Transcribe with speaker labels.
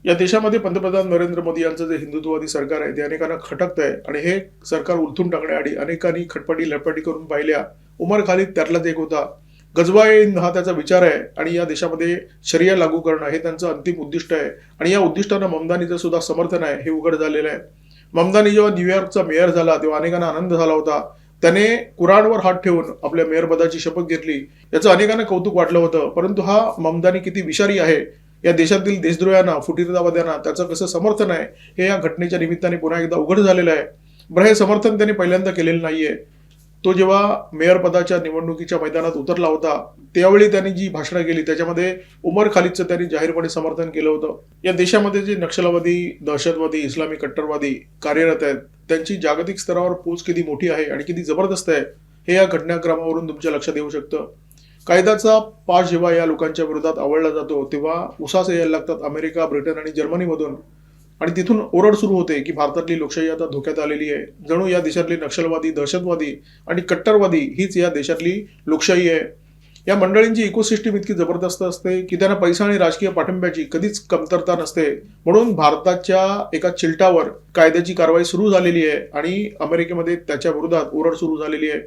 Speaker 1: या देशामध्ये पंतप्रधान नरेंद्र मोदी यांचं जे हिंदुत्ववादी सरकार आहे ते अनेकांना खटकत आहे आणि हे सरकार उलथून टाकण्याआधी अनेकांनी खटपटी लटपटी करून पाहिल्या. उमर खालिद त्यातलाच एक होता. गजवाईन हा त्याचा विचार आहे आणि या देशामध्ये शरिया लागू करणं हे त्यांचं अंतिम उद्दिष्ट आहे आणि या उद्दिष्टांना ममदानीचं सुद्धा समर्थन आहे हे उघड झालेलं आहे. ममदानी जेव्हा न्यूयॉर्कचा मेयर झाला तेव्हा अनेकांना आनंद झाला होता. त्याने कुराणवर हात ठेवून आपल्या मेयरपदाची शपथ घेतली. याचं अनेकांना कौतुक वाटलं होतं. परंतु हा ममदानी किती विषारी आहे, या देशातील देशद्रोह्यांना, फुटीरतावाद्यांना त्याचं कसं समर्थन आहे हे या घटनेच्या निमित्ताने पुन्हा एकदा उघड झालेलं आहे. बरं, हे समर्थन त्याने पहिल्यांदा केलेलं नाहीये. तो जेव्हा मेयर पदाच्या निवडणुकीच्या मैदानात उतरला होता त्यावेळी त्यांनी जी भाषणं केली त्याच्यामध्ये उमर खालिदचं त्यांनी जाहीरपणे समर्थन केलं होतं. या देशामध्ये जे नक्षलवादी, दहशतवादी, इस्लामी कट्टरवादी कार्यरत आहेत त्यांची जागतिक स्तरावर पोच किती मोठी आहे आणि किती जबरदस्त आहे हे या घटनाक्रमावरून तुमच्या लक्षात येऊ शकतं. कायद्याचा पाश जेव्हा या लोकांच्या विरोधात आवळला जातो तेव्हा उसास यायला लागतात अमेरिका, ब्रिटन आणि जर्मनीमधून आणि तिथून ओरड सुरू होते की भारतातली लोकशाही आता धोक्यात आलेली आहे. जणू या देशातली नक्षलवादी, दहशतवादी आणि कट्टरवादी हीच या देशातली लोकशाही आहे. या मंडळींची इकोसिस्टीम इतकी जबरदस्त असते की त्यांना पैसा आणि राजकीय पाठिंब्याची कधीच कमतरता नसते. म्हणून भारताच्या एका चिलटावर कायद्याची कारवाई सुरू झालेली आहे आणि अमेरिकेमध्ये त्याच्या विरोधात ओरड सुरू झालेली आहे.